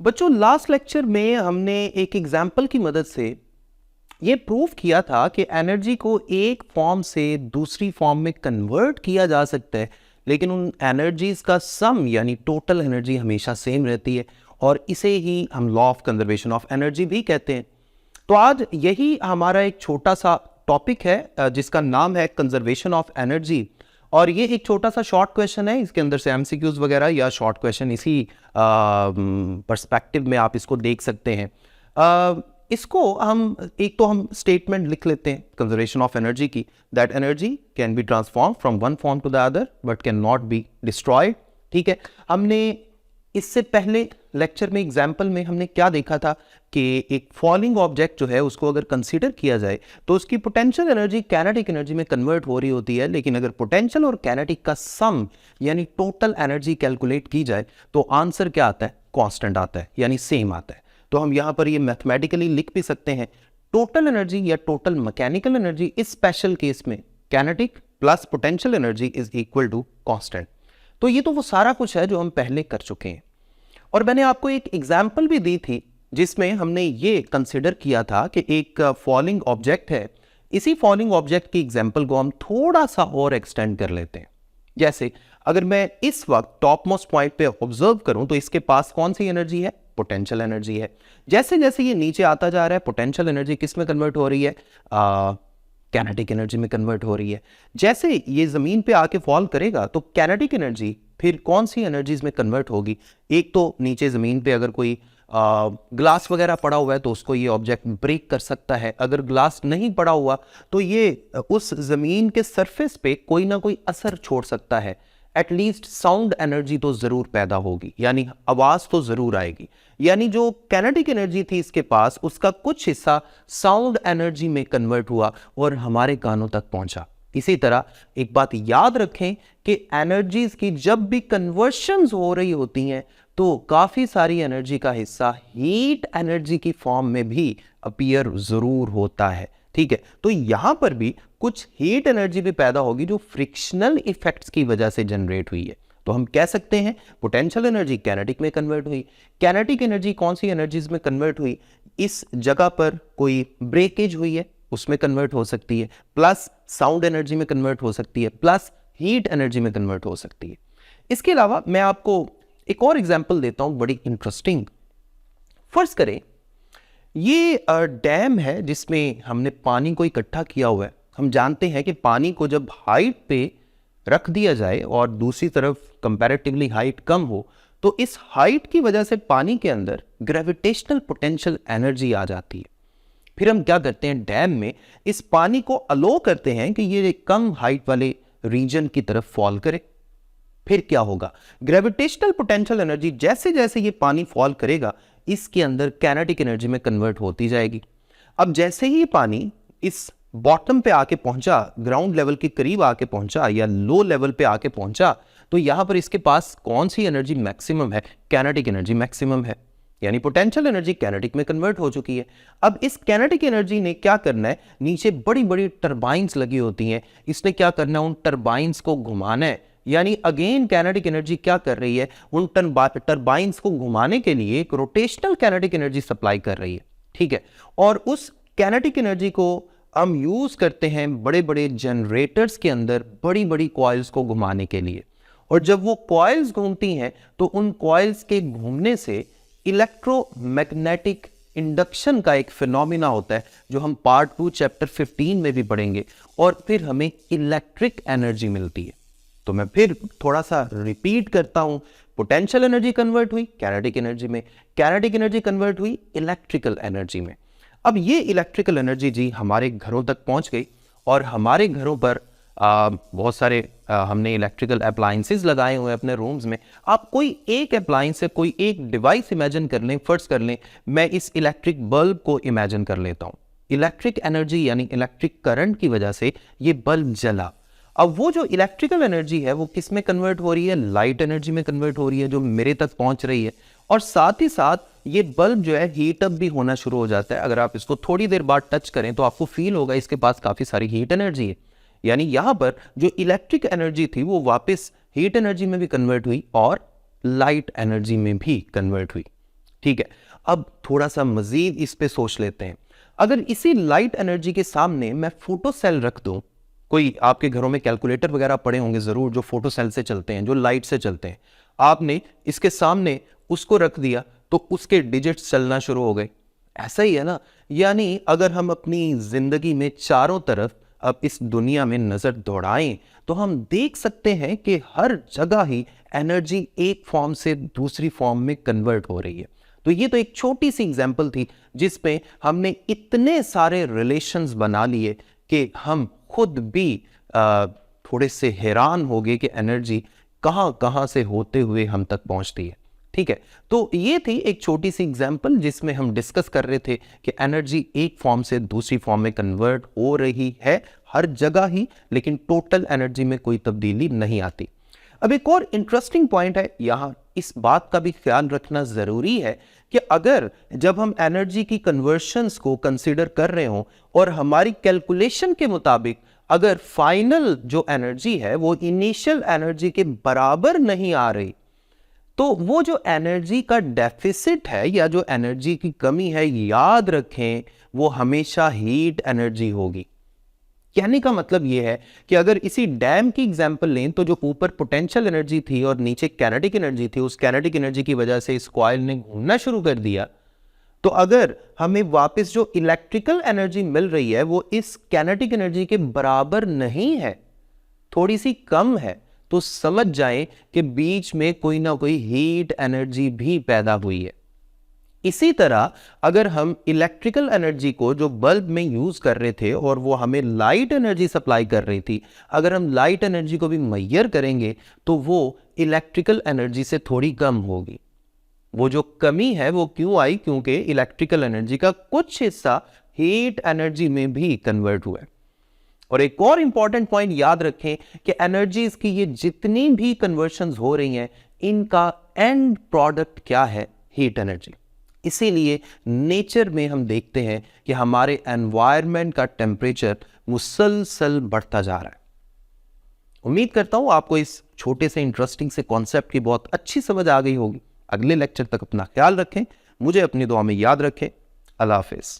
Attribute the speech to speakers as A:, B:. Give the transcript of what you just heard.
A: बच्चों, last lecture में हमने एक एग्जाम्पल की मदद से ये प्रूव किया था कि एनर्जी को एक फॉर्म से दूसरी फॉर्म में कन्वर्ट किया जा सकता है, लेकिन उन एनर्जीज का सम यानी टोटल एनर्जी हमेशा सेम रहती है, और इसे ही हम law of conservation of energy भी कहते हैं। तो आज यही हमारा एक छोटा सा टॉपिक है जिसका नाम है कंजर्वेशन ऑफ एनर्जी। और ये एक छोटा सा शॉर्ट क्वेश्चन है, इसके अंदर से एमसीक्यूज वगैरह या शॉर्ट क्वेश्चन इसी पर्सपेक्टिव में आप इसको देख सकते हैं। इसको हम स्टेटमेंट लिख लेते हैं कंजर्वेशन ऑफ एनर्जी की, that energy can be transform from one form to the other but can not be destroyed. ठीक है, हमने इससे पहले लेक्चर में एग्जाम्पल में हमने क्या देखा था कि एक फॉलिंग ऑब्जेक्ट जो है उसको अगर कंसीडर किया जाए तो उसकी पोटेंशियल एनर्जी काइनेटिक एनर्जी में कन्वर्ट हो रही होती है, लेकिन अगर पोटेंशियल और काइनेटिक का सम यानी टोटल एनर्जी कैलकुलेट की जाए तो आंसर क्या आता है? कांस्टेंट आता है, यानी सेम आता है। तो हम यहां पर ये मैथमेटिकली लिख भी सकते हैं, टोटल एनर्जी या टोटल मैकेनिकल एनर्जी इस स्पेशल केस में kinetic plus potential energy is equal to constant. तो ये तो वो सारा कुछ है जो हम पहले कर चुके हैं, और मैंने आपको एक एग्जाम्पल भी दी थी जिसमें हमने ये कंसिडर किया था कि एक फॉलिंग ऑब्जेक्ट है। इसी फॉलिंग ऑब्जेक्ट की एग्जाम्पल को हम थोड़ा सा और एक्सटेंड कर लेते हैं। जैसे अगर मैं इस वक्त टॉप मोस्ट पॉइंट पे ऑब्जर्व करूं तो इसके पास कौन सी एनर्जी है? पोटेंशियल एनर्जी है। जैसे जैसे ये नीचे आता जा रहा है पोटेंशियल एनर्जी किस में कन्वर्ट हो रही है? काइनेटिक एनर्जी में कन्वर्ट हो रही है। जैसे ये जमीन पे आके फॉल करेगा तो काइनेटिक एनर्जी फिर कौन सी एनर्जीज में कन्वर्ट होगी? एक तो नीचे जमीन पे अगर कोई ग्लास वगैरह पड़ा हुआ है तो उसको ये ऑब्जेक्ट ब्रेक कर सकता है। अगर ग्लास नहीं पड़ा हुआ तो ये उस जमीन के सरफेस पे कोई ना कोई असर छोड़ सकता है। एटलीस्ट साउंड एनर्जी तो जरूर पैदा होगी, यानी आवाज तो जरूर आएगी। यानी जो काइनेटिक एनर्जी थी इसके पास, उसका कुछ हिस्सा साउंड एनर्जी में कन्वर्ट हुआ और हमारे कानों तक पहुंचा। इसी तरह एक बात याद रखें कि एनर्जीज की जब भी कन्वर्शंस हो रही होती हैं तो काफी सारी एनर्जी का हिस्सा हीट एनर्जी की फॉर्म में भी अपीयर जरूर होता है। ठीक है, तो यहां पर भी कुछ हीट एनर्जी भी पैदा होगी जो फ्रिक्शनल इफेक्ट्स की वजह से जनरेट हुई है। तो हम कह सकते हैं पोटेंशियल एनर्जी काइनेटिक में कन्वर्ट हुई। काइनेटिक एनर्जी कौन सी एनर्जीज में कन्वर्ट हुई? इस जगह पर कोई ब्रेकेज हुई है उसमें कन्वर्ट हो सकती है, प्लस साउंड एनर्जी में कन्वर्ट हो सकती है, प्लस हीट एनर्जी में कन्वर्ट हो सकती है। इसके अलावा मैं आपको एक और एग्जांपल देता हूं बड़ी इंटरेस्टिंग। फर्ज करें ये डैम है जिसमें हमने पानी को इकट्ठा किया हुआ है। हम जानते हैं कि पानी को जब हाइट पे रख दिया जाए और दूसरी तरफ कंपैरेटिवली हाइट कम हो तो इस हाइट की वजह से पानी के अंदर ग्रेविटेशनल पोटेंशियल एनर्जी आ जाती है। फिर हम क्या करते हैं, डैम में इस पानी को अलो करते हैं कि ये कम हाइट वाले रीजन की तरफ फॉल करे। फिर क्या होगा? ग्रेविटेशनल पोटेंशियल एनर्जी जैसे जैसे ये पानी फॉल करेगा इसके अंदर काइनेटिक एनर्जी में कन्वर्ट होती जाएगी। अब जैसे ही पानी इस बॉटम पे आके पहुंचा, ग्राउंड लेवल के करीब आके पहुंचा या लो लेवल पे आके पहुंचा, तो यहां पर इसके पास कौन सी एनर्जी मैक्सिमम है? काइनेटिक एनर्जी मैक्सिमम है, यानी पोटेंशियल एनर्जी काइनेटिक में कन्वर्ट हो चुकी है। अब इस काइनेटिक एनर्जी ने क्या करना है? नीचे बड़ी बड़ी टरबाइंस लगी होती हैं, इसने क्या करना है? उन टरबाइंस को घुमाना है। यानी अगेन काइनेटिक एनर्जी क्या कर रही है? उन टरबाइंस को घुमाने के लिए एक रोटेशनल काइनेटिक एनर्जी सप्लाई कर रही है। ठीक है, और उस काइनेटिक एनर्जी को हम यूज करते हैं बड़े बड़े जनरेटर्स के अंदर बड़ी बड़ी कॉइल्स को घुमाने के लिए। और जब वो कॉइल्स घूमती हैं तो उन कॉइल्स के घूमने से इलेक्ट्रोमैग्नेटिक इंडक्शन का एक फिनोमिना होता है जो हम पार्ट 2 चैप्टर 15 में भी पढ़ेंगे, और फिर हमें इलेक्ट्रिक एनर्जी मिलती है। तो मैं फिर थोड़ा सा रिपीट करता हूं, पोटेंशियल एनर्जी कन्वर्ट हुई काइनेटिक एनर्जी में, काइनेटिक एनर्जी कन्वर्ट हुई इलेक्ट्रिकल एनर्जी में। अब ये इलेक्ट्रिकल एनर्जी जी हमारे घरों तक पहुंच गई, और हमारे घरों पर बहुत सारे हमने इलेक्ट्रिकल अप्लायंसेस लगाए हुए हैं अपने रूम्स में। आप कोई एक अप्लायंस से कोई एक डिवाइस इमेजिन कर लें। फर्स्ट कर लें मैं इस इलेक्ट्रिक बल्ब को इमेजिन कर लेता हूं। इलेक्ट्रिक एनर्जी यानी इलेक्ट्रिक करंट की वजह से ये बल्ब जला। अब वो जो इलेक्ट्रिकल एनर्जी है वो किस में कन्वर्ट हो रही है? लाइट एनर्जी में कन्वर्ट हो रही है जो मेरे तक पहुंच रही है, और साथ ही साथ ये बल्ब जो है हीट अप भी होना शुरू हो जाता है। अगर आप इसको थोड़ी देर बाद टच करें तो आपको फील होगा इसके पास काफी सारी हीट एनर्जी है। यानी यहां पर जो इलेक्ट्रिक एनर्जी थी वो वापस हीट एनर्जी में भी कन्वर्ट हुई और लाइट एनर्जी में भी कन्वर्ट हुई। ठीक है, अब थोड़ा सा मजीद इस पे सोच लेते हैं। अगर इसी लाइट एनर्जी के सामने मैं फोटो सेल रख दूं, कोई आपके घरों में कैलकुलेटर वगैरह पड़े होंगे जरूर जो फोटो सेल से चलते हैं, जो लाइट से चलते हैं, आपने इसके सामने उसको रख दिया तो उसके डिजिट्स चलना शुरू हो गए। ऐसा ही है ना, यानी अगर हम अपनी जिंदगी में चारों तरफ अब इस दुनिया में नजर दौड़ाएं तो हम देख सकते हैं कि हर जगह ही एनर्जी एक फॉर्म से दूसरी फॉर्म में कन्वर्ट हो रही है। तो ये तो एक छोटी सी एग्जांपल थी जिसमें हमने इतने सारे रिलेशंस बना लिए कि हम खुद भी थोड़े से हैरान हो गए कि एनर्जी कहां कहां से होते हुए हम तक पहुंचती है। ठीक है, तो ये थी एक छोटी सी एग्जांपल जिसमें हम डिस्कस कर रहे थे कि एनर्जी एक फॉर्म से दूसरी फॉर्म में कन्वर्ट हो रही है हर जगह ही, लेकिन टोटल एनर्जी में कोई तब्दीली नहीं आती। अब एक और इंटरेस्टिंग पॉइंट है, यहां इस बात का भी ख्याल रखना जरूरी है कि अगर जब हम एनर्जी की कन्वर्शंस को कंसीडर कर रहे हो और हमारी कैलकुलेशन के मुताबिक अगर फाइनल जो एनर्जी है वो इनिशियल एनर्जी के बराबर नहीं आ रही, तो वो जो एनर्जी का डेफिसिट है या जो एनर्जी की कमी है, याद रखें वो हमेशा हीट एनर्जी होगी। कहने का मतलब ये है कि अगर इसी डैम की एग्जांपल लें तो जो ऊपर पोटेंशियल एनर्जी थी और नीचे कैनेटिक एनर्जी थी, उस कैनेटिक एनर्जी की वजह से इस कॉइल ने घूमना शुरू कर दिया, तो अगर हमें वापस जो इलेक्ट्रिकल एनर्जी मिल रही है वो इस कैनेटिक एनर्जी के बराबर नहीं है, थोड़ी सी कम है, तो समझ जाएं कि बीच में कोई ना कोई हीट एनर्जी भी पैदा हुई है। इसी तरह अगर हम इलेक्ट्रिकल एनर्जी को जो बल्ब में यूज कर रहे थे और वो हमें लाइट एनर्जी सप्लाई कर रही थी, अगर हम लाइट एनर्जी को भी मेजर करेंगे तो वो इलेक्ट्रिकल एनर्जी से थोड़ी कम होगी। वो जो कमी है वो क्यों आई? क्योंकि इलेक्ट्रिकल एनर्जी का कुछ हिस्सा हीट एनर्जी में भी कन्वर्ट हुआ है। और एक और इंपॉर्टेंट पॉइंट याद रखें कि एनर्जीज की ये जितनी भी कन्वर्शंस हो रही हैं, इनका एंड प्रोडक्ट क्या है? Heat energy. इसीलिए नेचर में हम देखते हैं कि हमारे एनवायरनमेंट का टेम्परेचर मुसलसल बढ़ता जा रहा है। उम्मीद करता हूं आपको इस छोटे से इंटरेस्टिंग से कॉन्सेप्ट की बहुत अच्छी समझ आ गई होगी। अगले लेक्चर तक अपना ख्याल रखें, मुझे अपनी दुआ में याद रखें। अल्लाह हाफिज।